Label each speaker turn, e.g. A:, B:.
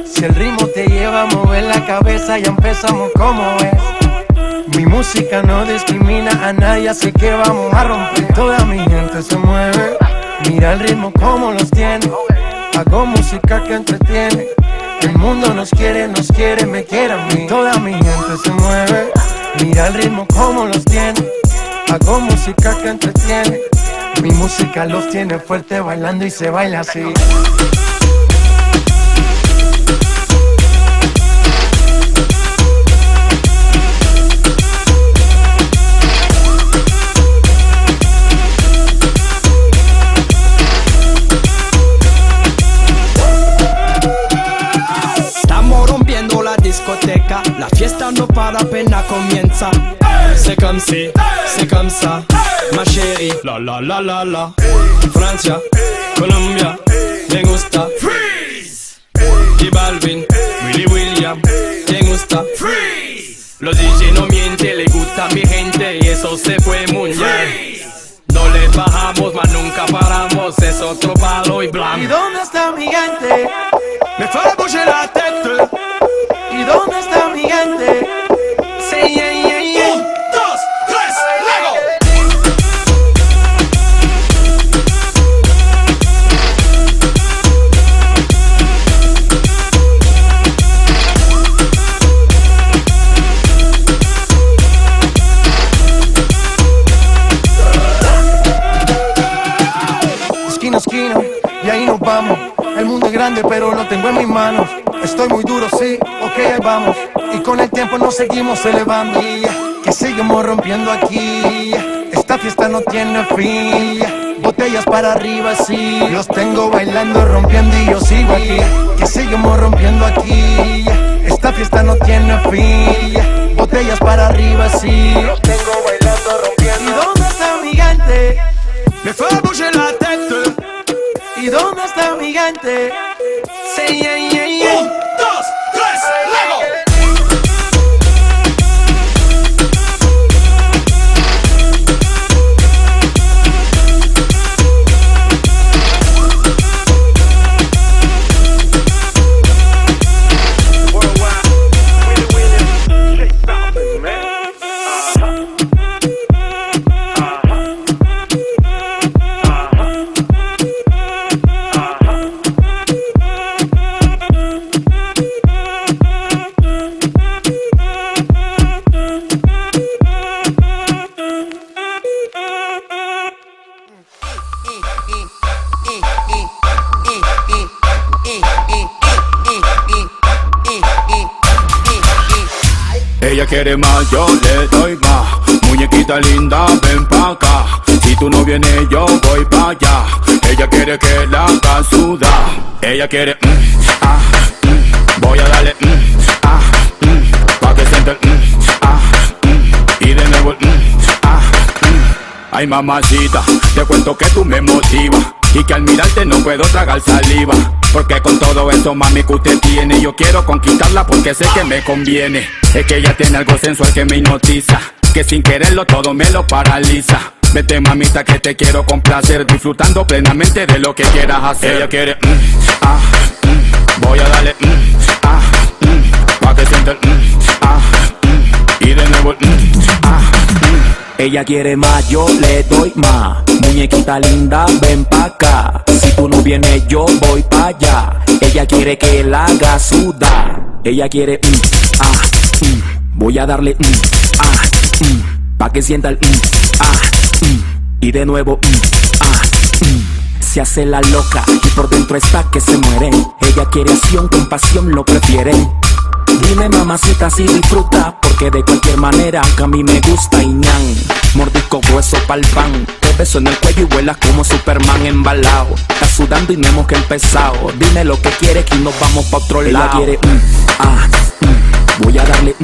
A: Si el ritmo te lleva a mover la cabeza, ya empezamos como es. Mi música no discrimina a nadie, así que vamos a romper. Toda mi gente se mueve, mira el ritmo como los tiene. Hago música que entretiene. El mundo nos quiere, me quiere a mí. Toda mi gente se mueve, mira el ritmo como los tiene. Hago música que entretiene. Mi música los tiene fuerte bailando y se baila así.
B: La fiesta no para, apenas comienza. C'est comme si, c'est comme ça, ma chérie. La la la la la. Francia, Colombia, me gusta. Freeze. J Balvin, Willy William, me gusta. Freeze. Los DJ no mienten, le gusta a mi gente y eso se fue muy bien. No le bajamos, mas nunca paramos, es otro palo y blanco.
A: ¿Y dónde está mi gente?
B: Me fait bouger la tête.
A: ¿Y dónde está mi gente?
B: Sí, yeah, yeah, yeah. 1, 2, 3, ¡Lego!
A: Esquina a esquina, y ahí nos vamos. El mundo es grande, pero lo tengo en mis manos. Estoy muy duro, sí, ok, ahí vamos. Y con el tiempo nos seguimos elevando. Que seguimos rompiendo aquí. Esta fiesta no tiene fin. Botellas para arriba, sí. Los tengo bailando, rompiendo y yo sigo aquí. Que seguimos rompiendo aquí. Esta fiesta no tiene fin. Botellas para arriba, sí. Los tengo bailando, rompiendo. ¿Y dónde está mi gente?
B: Me fait bouger la tête.
A: ¿Y dónde está mi gente?
B: Sí, yeah, yeah, yeah. 1, 2, 3, ¡Lego!
C: Ella quiere más, yo le doy más. Muñequita linda, ven pa' acá. Si tú no vienes, yo voy pa' allá. Ella quiere que la haga sudar. Ella quiere, voy a darle, pa' que sienta el, y de nuevo el, Ay mamacita, te cuento que tú me motivas y que al mirarte no puedo tragar saliva. Porque con todo eso, mami, que usted tiene, yo quiero conquistarla porque sé que me conviene. Es que ella tiene algo sensual que me hipnotiza, que sin quererlo todo me lo paraliza. Vete mamita que te quiero complacer, disfrutando plenamente de lo que quieras hacer. Ella quiere, voy a darle, pa' que sienta el, y de nuevo el,
D: Ella quiere más, yo le doy más. Muñequita linda, ven pa' acá. Si tú no vienes, yo voy pa' allá. Ella quiere que la haga sudar. Ella quiere, voy a darle, pa' que sienta el, y de nuevo, se hace la loca y por dentro está que se muere. Ella quiere acción, con pasión lo prefiere. Dime mamacita si disfruta, porque de cualquier manera que a mí me gusta y ñan. Mordisco hueso pa'l pan, te beso en el cuello y vuelas como Superman embalado. Estás sudando y no hemos que empezado. Dime lo que quieres que nos vamos pa' otro lado. Ella quiere, voy a darle,